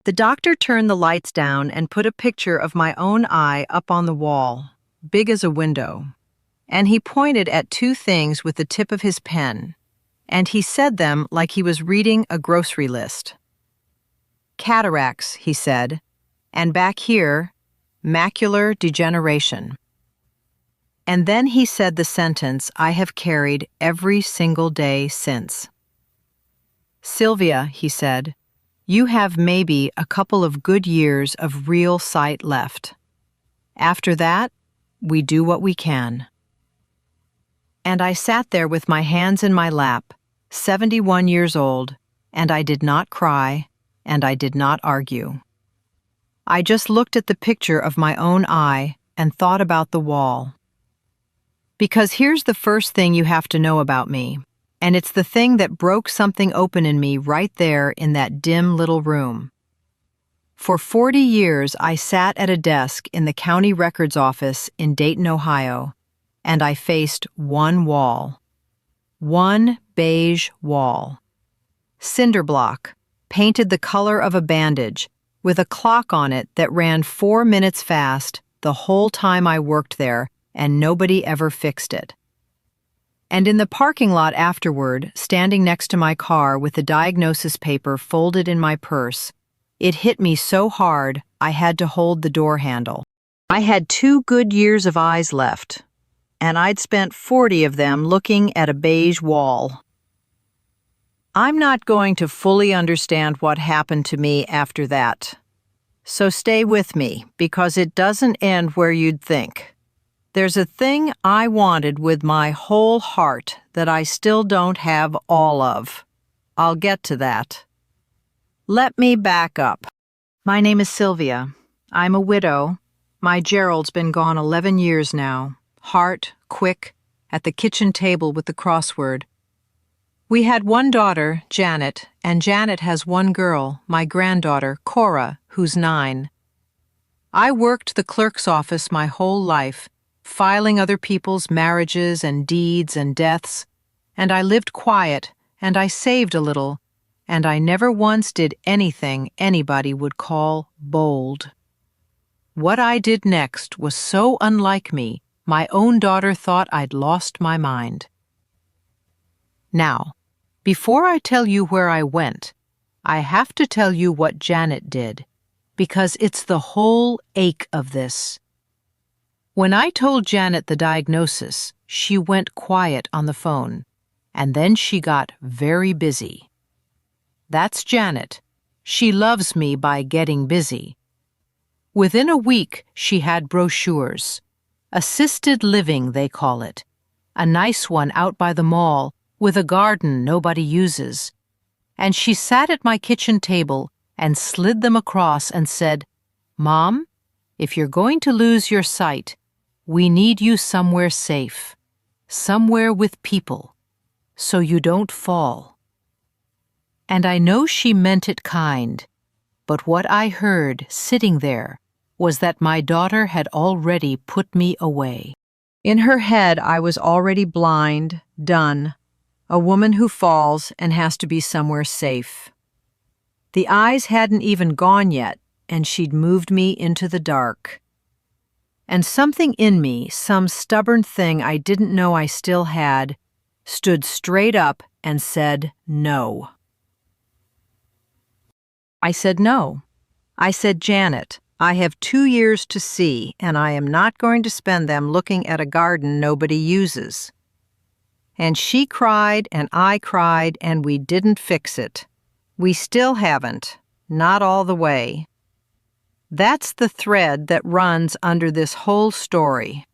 The doctor turned the lights down and put a picture of my own eye up on the wall, big as a window. And he pointed at two things with the tip of his pen, and he said them like he was reading a grocery list. Cataracts, he said, and back here, macular degeneration. And then he said the sentence I have carried every single day since. Sylvia, he said, you have maybe a couple of good years of real sight left. After that, we do what we can. And I sat there with my hands in my lap, 71 years old, and I did not cry, and I did not argue. I just looked at the picture of my own eye and thought about the wall. Because here's the first thing you have to know about me, and it's the thing that broke something open in me right there in that dim little room. For 40 years, I sat at a desk in the county records office in Dayton, Ohio, and I faced one wall. One beige wall. Cinder block, painted the color of a bandage, with a clock on it that ran 4 minutes fast the whole time I worked there, and nobody ever fixed it. And in the parking lot afterward, standing next to my car with the diagnosis paper folded in my purse, it hit me so hard I had to hold the door handle. I had 2 good years of eyes left, and I'd spent 40 of them looking at a beige wall. I'm not going to fully understand what happened to me after that. So stay with me, because it doesn't end where you'd think. There's a thing I wanted with my whole heart that I still don't have all of. I'll get to that. Let me back up. My name is Sylvia. I'm a widow. My Gerald's been gone 11 years now. Heart, quick, at the kitchen table with the crossword. We had one daughter, Janet, and Janet has one girl, my granddaughter, Cora, who's 9. I worked the clerk's office my whole life, filing other people's marriages and deeds and deaths, and I lived quiet, and I saved a little, and I never once did anything anybody would call bold. What I did next was so unlike me, my own daughter thought I'd lost my mind. Now, before I tell you where I went, I have to tell you what Janet did, because it's the whole ache of this. When I told Janet the diagnosis, she went quiet on the phone, and then she got very busy. That's Janet. She loves me by getting busy. Within a week, she had brochures. Assisted living, they call it. A nice one out by the mall, with a garden nobody uses. And she sat at my kitchen table and slid them across and said, "Mom, if you're going to lose your sight, we need you somewhere safe, somewhere with people, so you don't fall." And I know she meant it kind, but what I heard sitting there was that my daughter had already put me away. In her head, I was already blind, done, a woman who falls and has to be somewhere safe. The eyes hadn't even gone yet, and she'd moved me into the dark. And something in me, some stubborn thing I didn't know I still had, stood straight up and said no. I said no. I said, "Janet, I have 2 years to see, and I am not going to spend them looking at a garden nobody uses." And she cried, and I cried, and we didn't fix it. We still haven't, not all the way. That's the thread that runs under this whole story.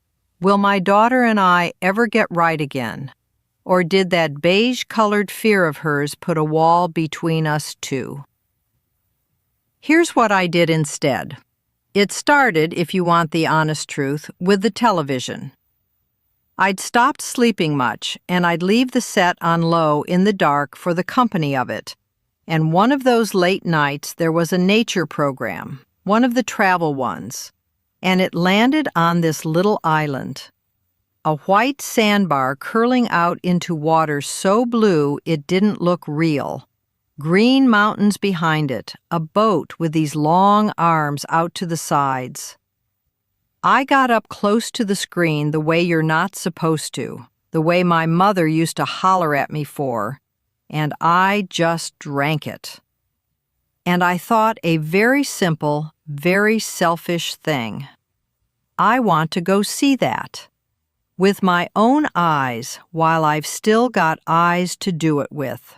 Will my daughter and I ever get right again? Or did that beige-colored fear of hers put a wall between us too? Here's what I did instead. It started, if you want the honest truth, with the television. I'd stopped sleeping much, and I'd leave the set on low in the dark for the company of it. And one of those late nights there was a nature program, one of the travel ones, and it landed on this little island. A white sandbar curling out into water so blue it didn't look real. Green mountains behind it, a boat with these long arms out to the sides. I got up close to the screen the way you're not supposed to, the way my mother used to holler at me for, and I just drank it. And I thought a very simple, very selfish thing. I want to go see that. With my own eyes, while I've still got eyes to do it with.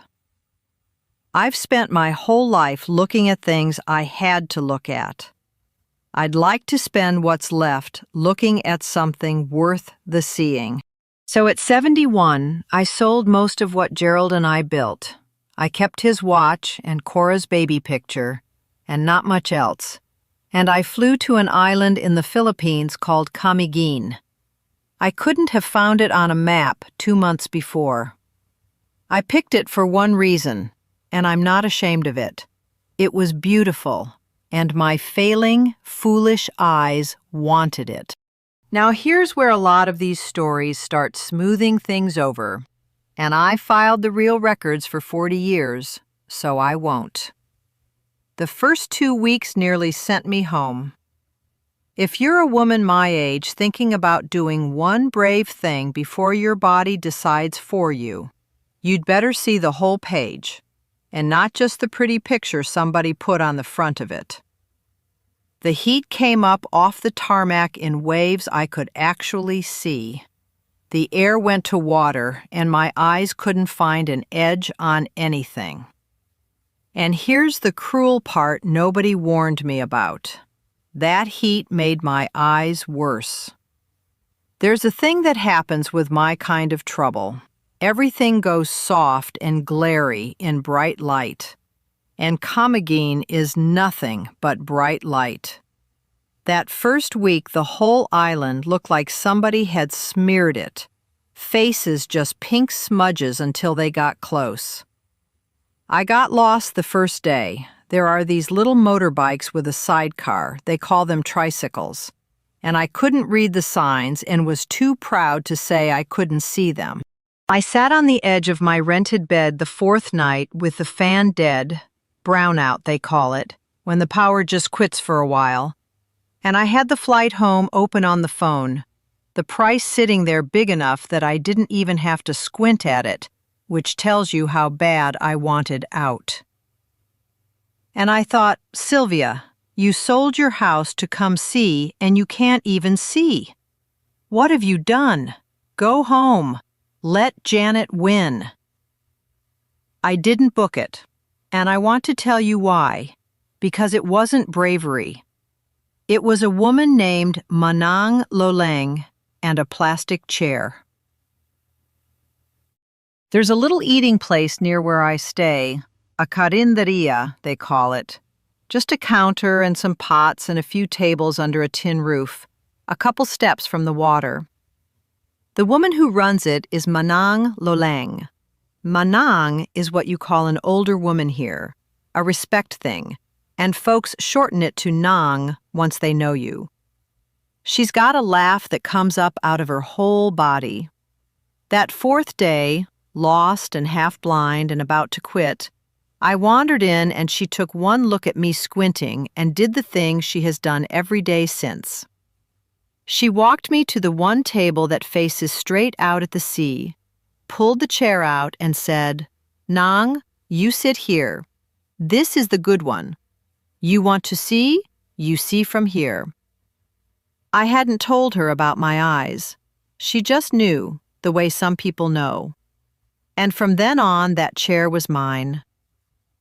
I've spent my whole life looking at things I had to look at. I'd like to spend what's left looking at something worth the seeing. So at 71, I sold most of what Gerald and I built. I kept his watch and Cora's baby picture, and not much else. And I flew to an island in the Philippines called Camiguin. I couldn't have found it on a map 2 months before. I picked it for one reason, and I'm not ashamed of it. It was beautiful, and my failing, foolish eyes wanted it. Now here's where a lot of these stories start smoothing things over, and I filed the real records for 40 years, so I won't. The first 2 weeks nearly sent me home. If you're a woman my age thinking about doing one brave thing before your body decides for you, you'd better see the whole page, and not just the pretty picture somebody put on the front of it. The heat came up off the tarmac in waves I could actually see. The air went to water, and my eyes couldn't find an edge on anything. And here's the cruel part nobody warned me about. That heat made my eyes worse. There's a thing that happens with my kind of trouble. Everything goes soft and glary in bright light. And Camiguin is nothing but bright light. That first week, the whole island looked like somebody had smeared it. Faces just pink smudges until they got close. I got lost the first day. There are these little motorbikes with a sidecar. They call them tricycles. And I couldn't read the signs and was too proud to say I couldn't see them. I sat on the edge of my rented bed the 4th night with the fan dead, brownout they call it, when the power just quits for a while. And I had the flight home open on the phone, the price sitting there big enough that I didn't even have to squint at it, which tells you how bad I wanted out. And I thought, Sylvia, you sold your house to come see, and you can't even see. What have you done? Go home. Let Janet win. I didn't book it, and I want to tell you why, because it wasn't bravery. It was a woman named Manang Loleng and a plastic chair. There's a little eating place near where I stay, a carinderia, they call it. Just a counter and some pots and a few tables under a tin roof, a couple steps from the water. The woman who runs it is Manang Loleng. Manang is what you call an older woman here, a respect thing, and folks shorten it to Nang once they know you. She's got a laugh that comes up out of her whole body. That 4th day, lost and half blind and about to quit, I wandered in and she took one look at me squinting and did the thing she has done every day since. She walked me to the one table that faces straight out at the sea, pulled the chair out and said, "Nang, you sit here. This is the good one. You want to see? You see from here." I hadn't told her about my eyes. She just knew, the way some people know. And from then on, that chair was mine.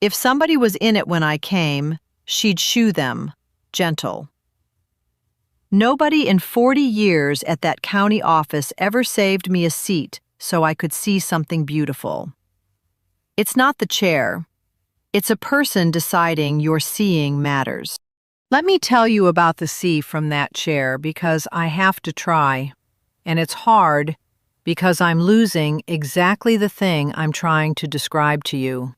If somebody was in it when I came, she'd shoo them, gentle. Nobody in 40 years at that county office ever saved me a seat so I could see something beautiful. It's not the chair. It's a person deciding your seeing matters. Let me tell you about the sea from that chair because I have to try. And it's hard because I'm losing exactly the thing I'm trying to describe to you.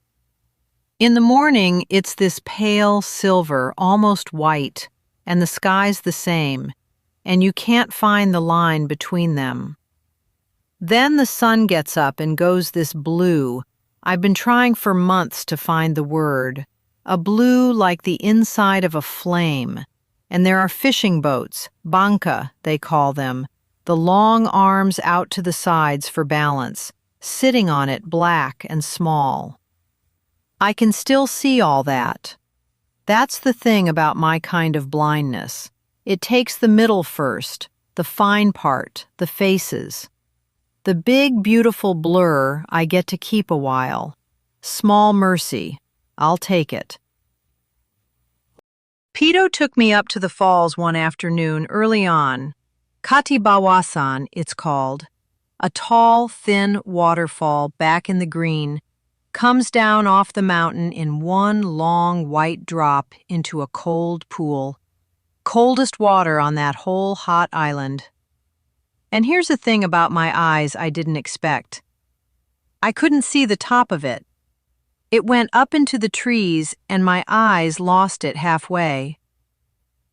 In the morning, it's this pale silver, almost white, and the sky's the same, and you can't find the line between them. Then the sun gets up and goes this blue, I've been trying for months to find the word. A blue like the inside of a flame. And there are fishing boats, banca, they call them, the long arms out to the sides for balance, sitting on it black and small. I can still see all that. That's the thing about my kind of blindness. It takes the middle first, the fine part, the faces. The big, beautiful blur I get to keep a while. Small mercy. I'll take it. Pito took me up to the falls one afternoon early on. Katibawasan, it's called. A tall, thin waterfall back in the green comes down off the mountain in one long white drop into a cold pool. Coldest water on that whole hot island. And here's the thing about my eyes I didn't expect. I couldn't see the top of it. It went up into the trees and my eyes lost it halfway.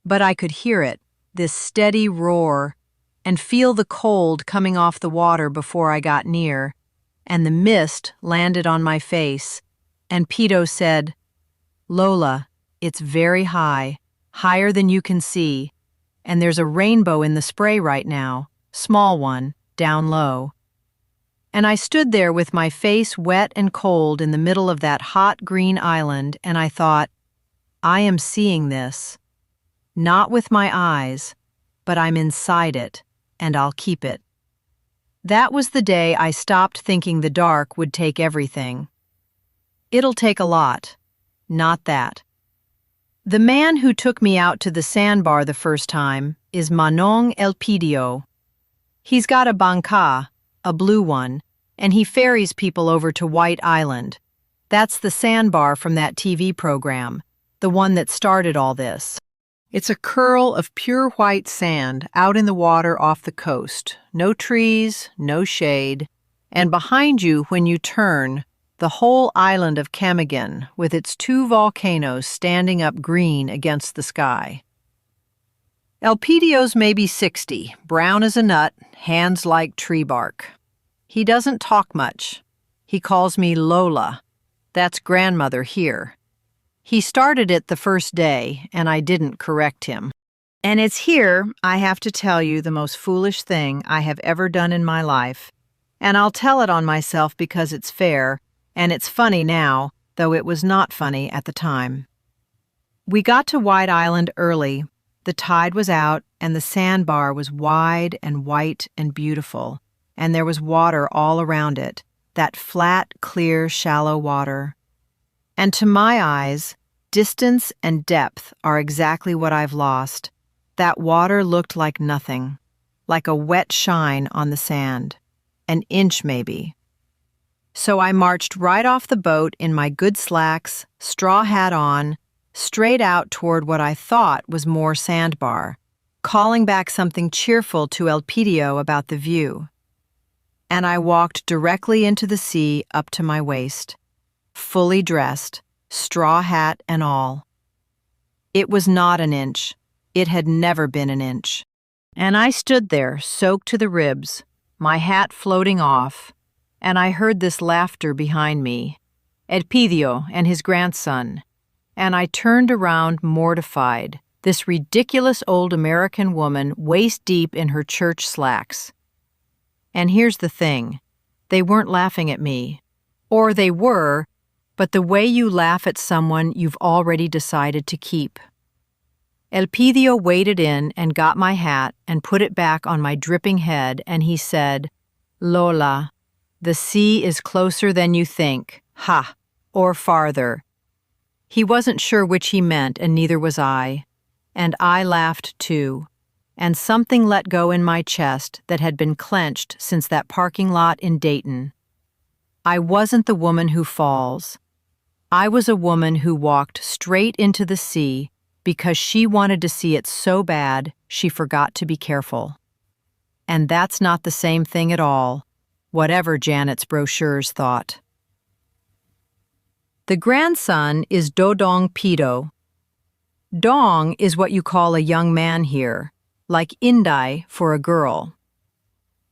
But I could hear it, this steady roar, and feel the cold coming off the water before I got near, and the mist landed on my face, and Pito said, "Lola, it's very high, higher than you can see, and there's a rainbow in the spray right now, small one, down low." And I stood there with my face wet and cold in the middle of that hot green island, and I thought, I am seeing this. Not with my eyes, but I'm inside it, and I'll keep it. That was the day I stopped thinking the dark would take everything. It'll take a lot. Not that. The man who took me out to the sandbar the first time is Manong Elpidio. He's got a banca, a blue one, and he ferries people over to White Island. That's the sandbar from that TV program, the one that started all this. It's a curl of pure white sand out in the water off the coast. No trees, no shade. And behind you, when you turn, the whole island of Camiguin with its 2 volcanoes standing up green against the sky. Elpidio's maybe 60, brown as a nut, hands like tree bark. He doesn't talk much. He calls me Lola. That's grandmother here. He started it the first day, and I didn't correct him. And it's here I have to tell you the most foolish thing I have ever done in my life. And I'll tell it on myself because it's fair, and it's funny now, though it was not funny at the time. We got to White Island early. The tide was out, and the sandbar was wide and white and beautiful, and there was water all around it, that flat, clear, shallow water. And to my eyes, distance and depth are exactly what I've lost. That water looked like nothing, like a wet shine on the sand, an inch maybe. So I marched right off the boat in my good slacks, straw hat on, straight out toward what I thought was more sandbar, calling back something cheerful to Elpidio about the view. And I walked directly into the sea up to my waist, fully dressed, straw hat and all. It was not an inch. It had never been an inch. And I stood there, soaked to the ribs, my hat floating off, and I heard this laughter behind me, Elpidio and his grandson, and I turned around mortified, this ridiculous old American woman waist-deep in her church slacks. And here's the thing, they weren't laughing at me. Or they were, but the way you laugh at someone you've already decided to keep. Elpidio waded in and got my hat and put it back on my dripping head, and he said, "Lola, the sea is closer than you think, ha, or farther." He wasn't sure which he meant, and neither was I. And I laughed too, and something let go in my chest that had been clenched since that parking lot in Dayton. I wasn't the woman who falls. I was a woman who walked straight into the sea because she wanted to see it so bad she forgot to be careful. And that's not the same thing at all, whatever Janet's brochures thought. The grandson is Dodong Pito. Dong is what you call a young man here, like Inday for a girl.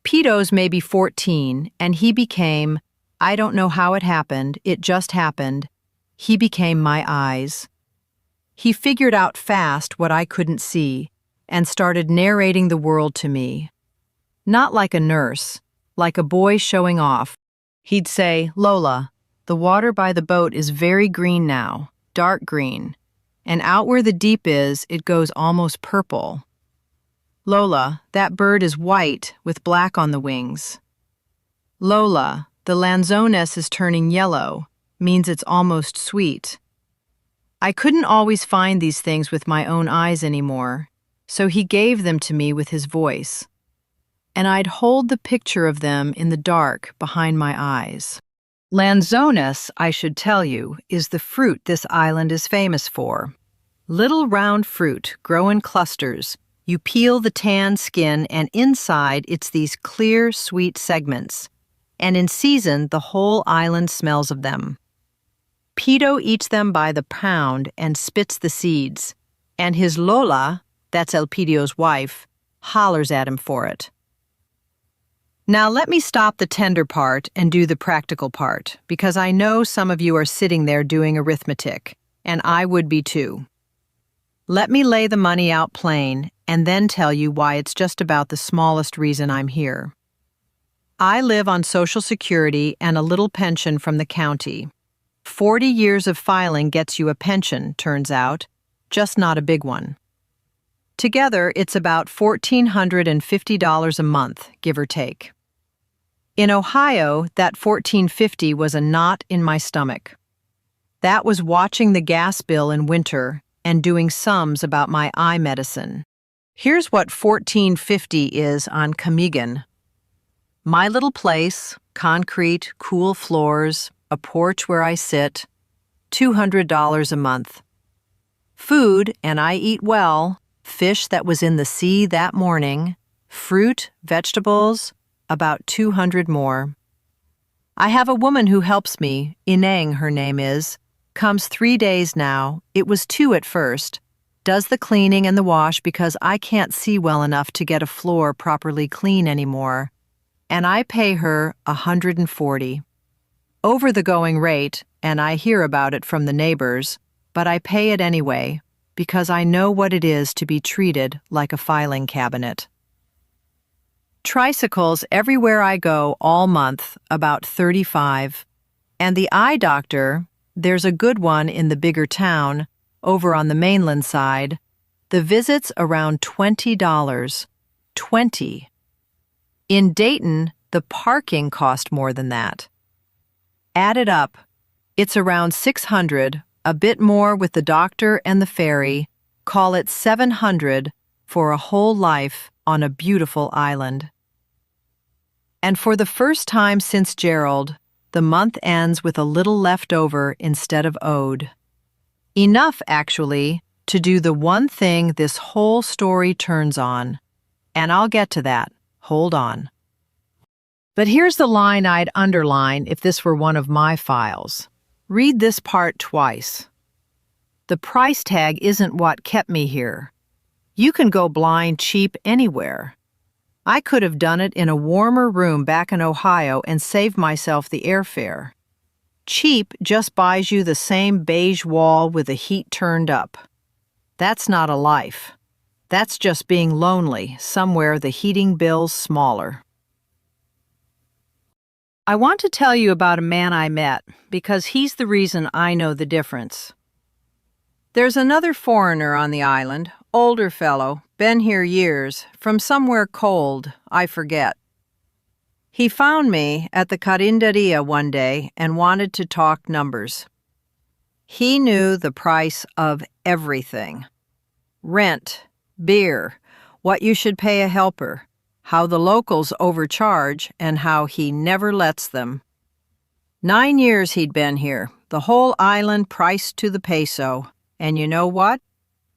Pito's maybe 14, and he became I don't know how it happened, it just happened. He became my eyes. He figured out fast what I couldn't see and started narrating the world to me. Not like a nurse, like a boy showing off. He'd say, "Lola, the water by the boat is very green now, dark green, and out where the deep is, it goes almost purple. Lola, that bird is white with black on the wings. Lola, the loneliest is turning yellow, means it's almost sweet." I couldn't always find these things with my own eyes anymore, so he gave them to me with his voice. And I'd hold the picture of them in the dark behind my eyes. Lanzones, I should tell you, is the fruit this island is famous for. Little round fruit grow in clusters. You peel the tan skin and inside it's these clear, sweet segments. And in season, the whole island smells of them. Pito eats them by the pound and spits the seeds. And his Lola, that's Elpidio's wife, hollers at him for it. Now let me stop the tender part and do the practical part, because I know some of you are sitting there doing arithmetic, and I would be too. Let me lay the money out plain and then tell you why it's just about the smallest reason I'm here. I live on Social Security and a little pension from the county. 40 years of filing gets you a pension, turns out, just not a big one. Together, it's about $1,450 a month, give or take. In Ohio, that $1,450 was a knot in my stomach. That was watching the gas bill in winter and doing sums about my eye medicine. Here's what $1,450 is on Camigan. My little place, concrete, cool floors, a porch where I sit, $200 a month. Food, and I eat well, fish that was in the sea that morning, fruit, vegetables, about 200 more. I have a woman who helps me, Inang her name is, comes 3 days now, it was 2 at first, does the cleaning and the wash because I can't see well enough to get a floor properly clean anymore, and I pay her $140. Over the going rate, and I hear about it from the neighbors, but I pay it anyway, because I know what it is to be treated like a filing cabinet. Tricycles everywhere I go all month, about 35, and the eye doctor, there's a good one in the bigger town, over on the mainland side, the visit's around $20. 20. In Dayton, the parking cost more than that. Add it up, it's around $600, a bit more with the doctor and the ferry, call it $700 for a whole life on a beautiful island. And for the first time since Gerald, the month ends with a little left over instead of owed. Enough, actually, to do the one thing this whole story turns on. And I'll get to that. Hold on. But here's the line I'd underline if this were one of my files. Read this part twice. The price tag isn't what kept me here. You can go blind cheap anywhere. I could have done it in a warmer room back in Ohio and saved myself the airfare. Cheap just buys you the same beige wall with the heat turned up. That's not a life. That's just being lonely, somewhere the heating bill's smaller. I want to tell you about a man I met, because he's the reason I know the difference. There's another foreigner on the island, older fellow, been here years, from somewhere cold, I forget. He found me at the Carinderia one day and wanted to talk numbers. He knew the price of everything. Rent, beer, what you should pay a helper, how the locals overcharge, and how he never lets them. 9 years he'd been here, the whole island priced to the peso, and you know what?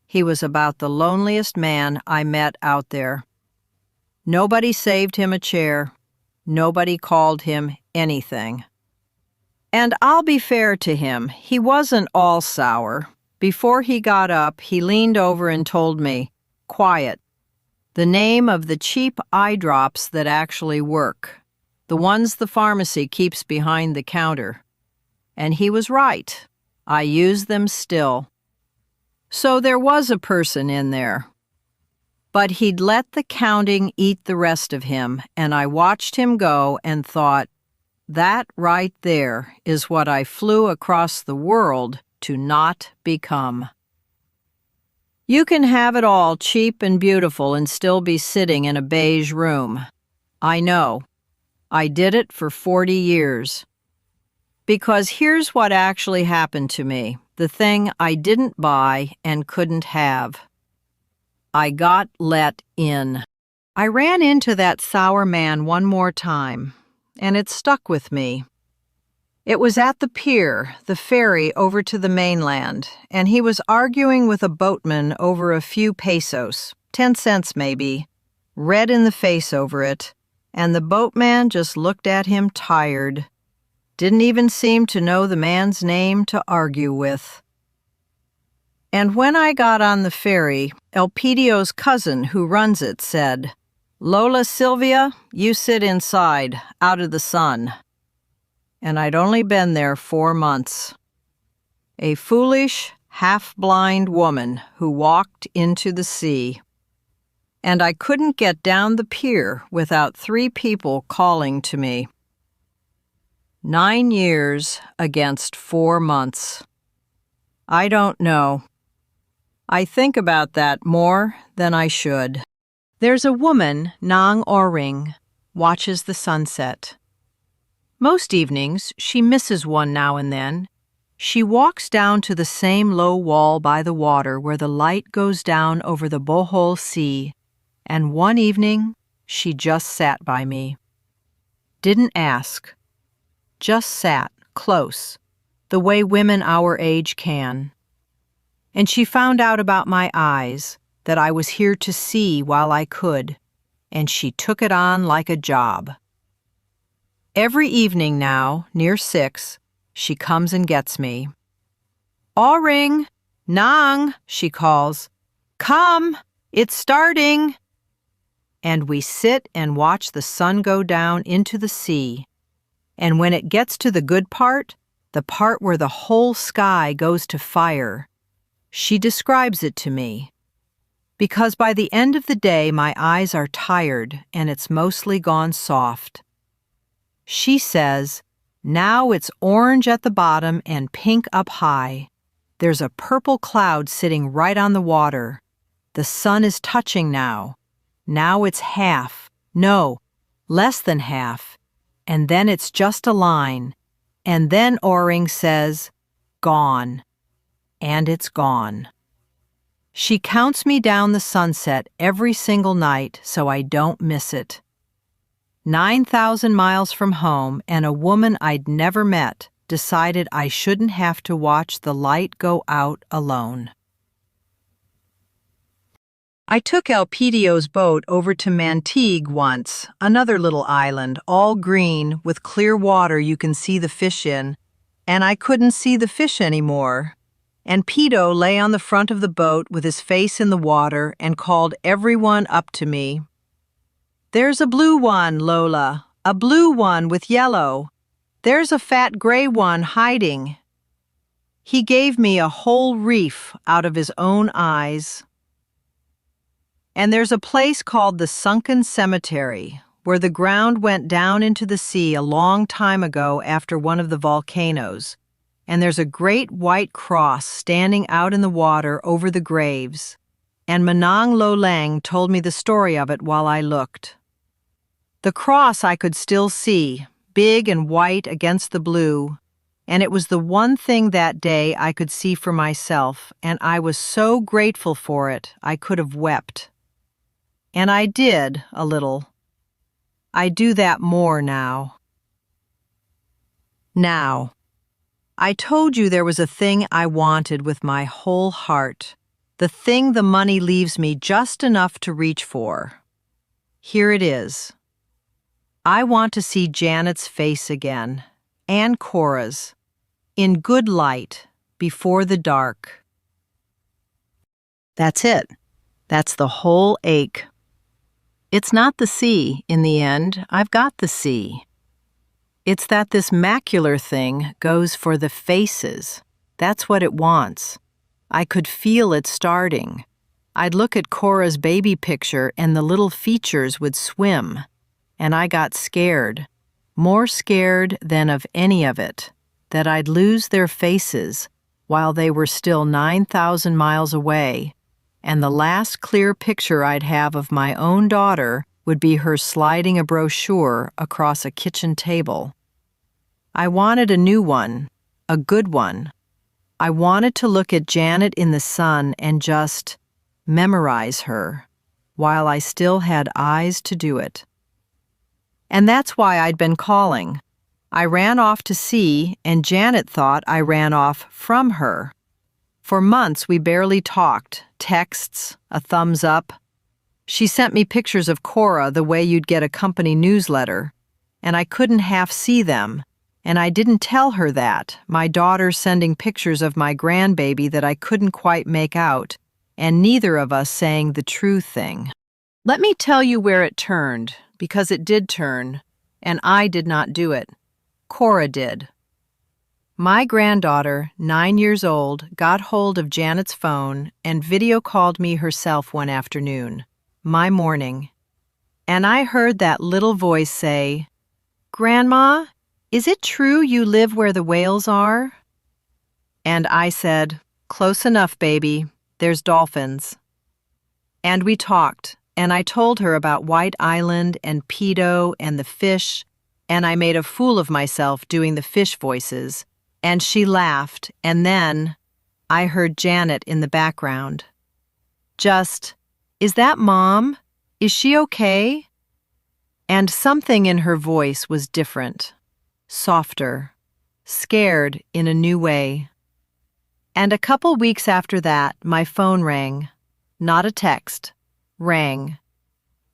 He was about the loneliest man I met out there. Nobody saved him a chair. Nobody called him anything. And I'll be fair to him, he wasn't all sour. Before he got up, he leaned over and told me, "Quiet. The name of the cheap eye drops that actually work." the ones the pharmacy keeps behind the counter. And he was right. I use them still. So there was a person in there. But he'd let the counting eat the rest of him, and I watched him go and thought, that right there is what I flew across the world to not become. You can have it all cheap and beautiful and still be sitting in a beige room. I know. I did it for 40 years. Because here's what actually happened to me, the thing I didn't buy and couldn't have. I got let in. I ran into that sour man one more time, and it stuck with me. It was at the pier, the ferry over to the mainland, and he was arguing with a boatman over a few pesos, 10 cents maybe, red in the face over it, and the boatman just looked at him tired. Didn't even seem to know the man's name to argue with. And when I got on the ferry, Elpidio's cousin who runs it said, "Lola Sylvia, you sit inside, out of the sun." And I'd only been there 4 months. A foolish, half-blind woman who walked into the sea. And I couldn't get down the pier without 3 people calling to me. 9 years against 4 months. I don't know. I think about that more than I should. There's a woman, Nang Oring, watches the sunset. Most evenings, she misses one now and then. She walks down to the same low wall by the water where the light goes down over the Bohol Sea, and one evening, she just sat by me. Didn't ask. Just sat, close, the way women our age can. And she found out about my eyes, that I was here to see while I could, and she took it on like a job. Every evening now, near 6, she comes and gets me. "Oring, Nang," she calls. "Come, it's starting." And we sit and watch the sun go down into the sea. And when it gets to the good part, the part where the whole sky goes to fire, she describes it to me. Because by the end of the day, my eyes are tired and it's mostly gone soft. She says, now it's orange at the bottom and pink up high. There's a purple cloud sitting right on the water. The sun is touching now. Now it's half. No, less than half. And then it's just a line. And then Oring says, gone. And it's gone. She counts me down the sunset every single night so I don't miss it. 9,000 miles from home, and a woman I'd never met decided I shouldn't have to watch the light go out alone. I took Elpidio's boat over to Mantigue once, another little island, all green, with clear water you can see the fish in, and I couldn't see the fish anymore. And Pido lay on the front of the boat with his face in the water and called everyone up to me. "There's a blue one, Lola, a blue one with yellow. There's a fat gray one hiding." He gave me a whole reef out of his own eyes. And there's a place called the Sunken Cemetery, where the ground went down into the sea a long time ago after one of the volcanoes. And there's a great white cross standing out in the water over the graves. And Manang Lo Lang told me the story of it while I looked. The cross I could still see, big and white against the blue, and it was the one thing that day I could see for myself, and I was so grateful for it I could have wept. And I did, a little. I do that more now. Now, I told you there was a thing I wanted with my whole heart, the thing the money leaves me just enough to reach for. Here it is. I want to see Janet's face again, and Cora's, in good light, before the dark. That's it. That's the whole ache. It's not the sea, in the end. I've got the sea. It's that this macular thing goes for the faces. That's what it wants. I could feel it starting. I'd look at Cora's baby picture and the little features would swim. And I got scared. More scared than of any of it. That I'd lose their faces while they were still 9,000 miles away. And the last clear picture I'd have of my own daughter would be her sliding a brochure across a kitchen table. I wanted a new one, a good one. I wanted to look at Janet in the sun and just memorize her, while I still had eyes to do it. And that's why I'd been calling. I ran off to see, and Janet thought I ran off from her. For months we barely talked, texts, a thumbs up. She sent me pictures of Cora the way you'd get a company newsletter, and I couldn't half see them, and I didn't tell her that, my daughter sending pictures of my grandbaby that I couldn't quite make out, and neither of us saying the true thing. Let me tell you where it turned, because it did turn, and I did not do it. Cora did. My granddaughter, 9 years old, got hold of Janet's phone and video called me herself one afternoon, my morning. And I heard that little voice say, "Grandma, is it true you live where the whales are?" And I said, "Close enough, baby. There's dolphins." And we talked, and I told her about White Island and pedo and the fish, and I made a fool of myself doing the fish voices, and she laughed, and then I heard Janet in the background. Just, "Is that Mom? Is she okay?" And something in her voice was different, softer, scared in a new way. And a couple weeks after that, my phone rang. Not a text. Rang.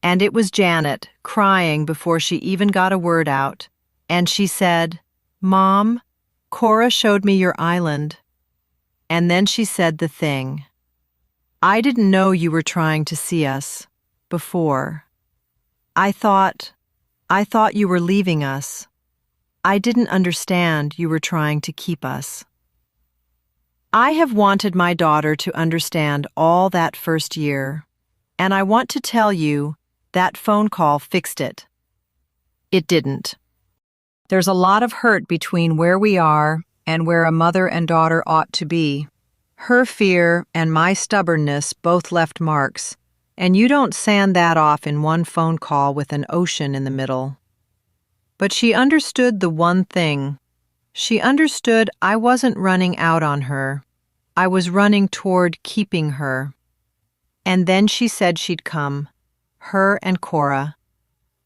And it was Janet, crying before she even got a word out. And she said, "Mom, Cora showed me your island." And then she said the thing. "I didn't know you were trying to see us. Before. I thought you were leaving us. I didn't understand you were trying to keep us." I have wanted my daughter to understand all that first year, and I want to tell you that phone call fixed it. It didn't. There's a lot of hurt between where we are and where a mother and daughter ought to be. Her fear and my stubbornness both left marks, and you don't sand that off in one phone call with an ocean in the middle. But she understood the one thing. She understood I wasn't running out on her. I was running toward keeping her. And then she said she'd come, her and Cora,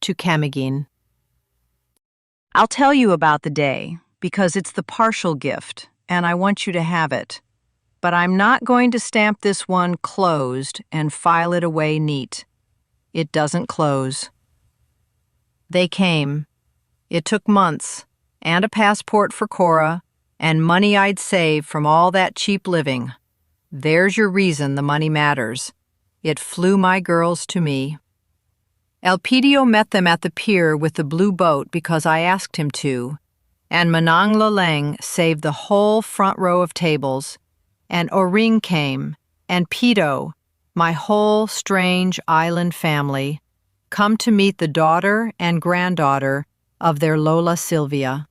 to Camagin. I'll tell you about the day, because it's the partial gift, and I want you to have it. But I'm not going to stamp this one closed and file it away neat. It doesn't close. They came. It took months, and a passport for Cora, and money I'd saved from all that cheap living. There's your reason the money matters. It flew my girls to me. Elpidio met them at the pier with the blue boat because I asked him to, and Manang Laleng saved the whole front row of tables, and Oring came, and Pito, my whole strange island family, come to meet the daughter and granddaughter of their Lola Sylvia.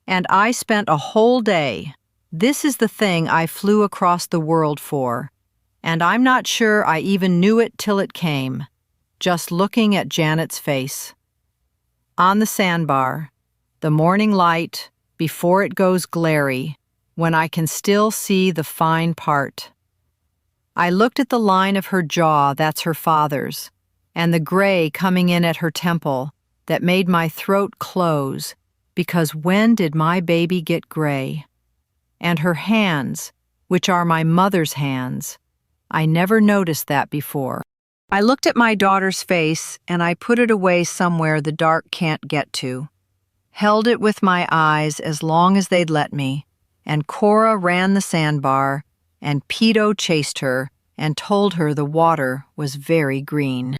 And I spent a whole day. This is the thing I flew across the world for, and I'm not sure I even knew it till it came, just looking at Janet's face. On the sandbar, the morning light, before it goes glary, when I can still see the fine part. I looked at the line of her jaw, that's her father's, and the gray coming in at her temple that made my throat close, because when did my baby get gray? And her hands, which are my mother's hands, I never noticed that before. I looked at my daughter's face and I put it away somewhere the dark can't get to. Held it with my eyes as long as they'd let me, and Cora ran the sandbar, and Pito chased her and told her the water was very green.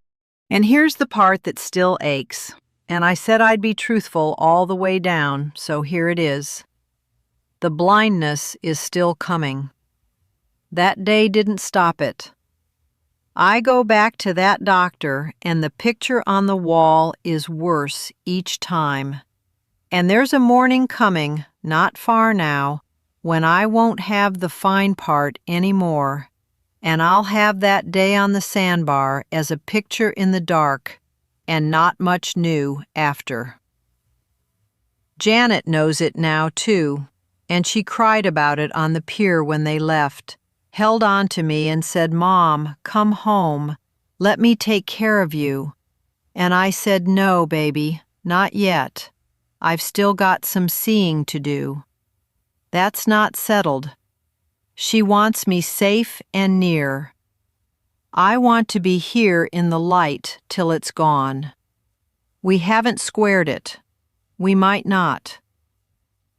And here's the part that still aches. and I said I'd be truthful all the way down, so here it is. The blindness is still coming. That day didn't stop it. I go back to that doctor, and the picture on the wall is worse each time. And there's a morning coming, not far now, when I won't have the fine part anymore, and I'll have that day on the sandbar as a picture in the dark, and not much new after. Janet knows it now, too, and she cried about it on the pier when they left, held on to me and said, "Mom, come home. Let me take care of you." And I said, "No, baby, not yet. I've still got some seeing to do." That's not settled. She wants me safe and near. I want to be here in the light till it's gone. We haven't squared it. We might not.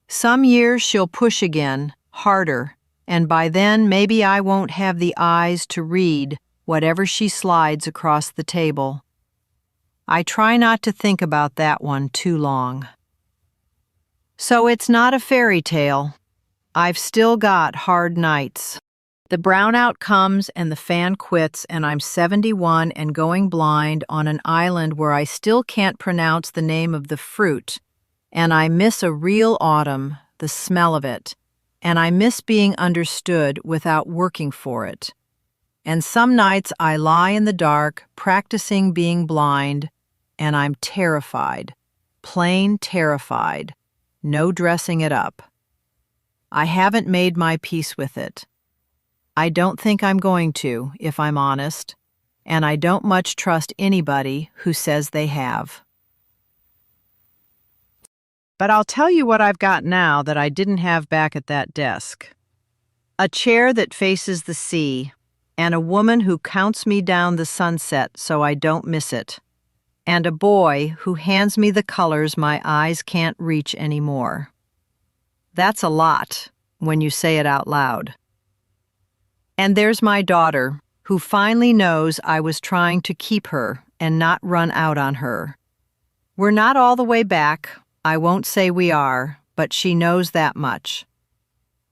Some years she'll push again, harder, and by then maybe I won't have the eyes to read whatever she slides across the table. I try not to think about that one too long. So it's not a fairy tale. I've still got hard nights. The brownout comes and the fan quits, and I'm 71 and going blind on an island where I still can't pronounce the name of the fruit, and I miss a real autumn, the smell of it, and I miss being understood without working for it. And some nights I lie in the dark, practicing being blind, and I'm terrified, plain terrified, no dressing it up. I haven't made my peace with it. I don't think I'm going to, if I'm honest, and I don't much trust anybody who says they have. But I'll tell you what I've got now that I didn't have back at that desk. A chair that faces the sea, and a woman who counts me down the sunset so I don't miss it, and a boy who hands me the colors my eyes can't reach anymore. That's a lot when you say it out loud. And there's my daughter, who finally knows I was trying to keep her and not run out on her. We're not all the way back. I won't say we are, but she knows that much.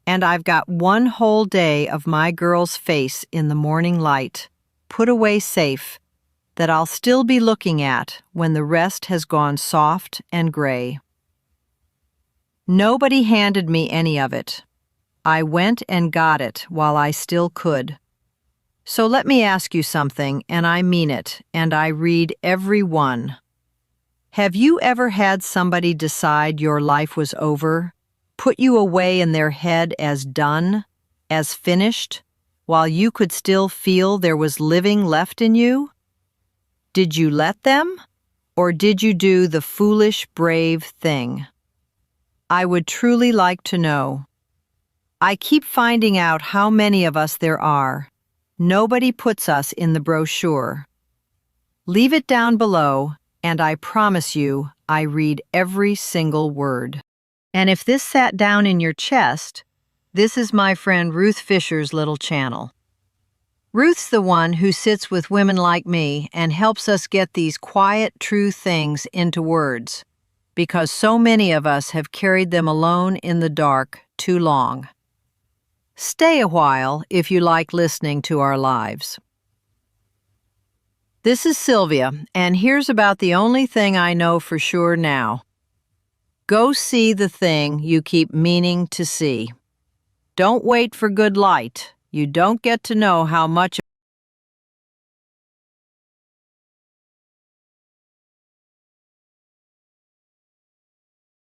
And I've got one whole day of my girl's face in the morning light, put away safe, that I'll still be looking at when the rest has gone soft and gray. Nobody handed me any of it. I went and got it while I still could. So let me ask you something, and I mean it, and I read every one. Have you ever had somebody decide your life was over, put you away in their head as done, as finished, while you could still feel there was living left in you? Did you let them, or did you do the foolish, brave thing? I would truly like to know. I keep finding out how many of us there are. Nobody puts us in the brochure. Leave it down below, and I promise you I read every single word. And if this sat down in your chest, this is my friend Ruth Fisher's little channel. Ruth's the one who sits with women like me and helps us get these quiet, true things into words, because so many of us have carried them alone in the dark too long. Stay a while if you like listening to our lives. This is Sylvia, and here's about the only thing I know for sure now. Go see the thing you keep meaning to see. Don't wait for good light. You don't get to know how much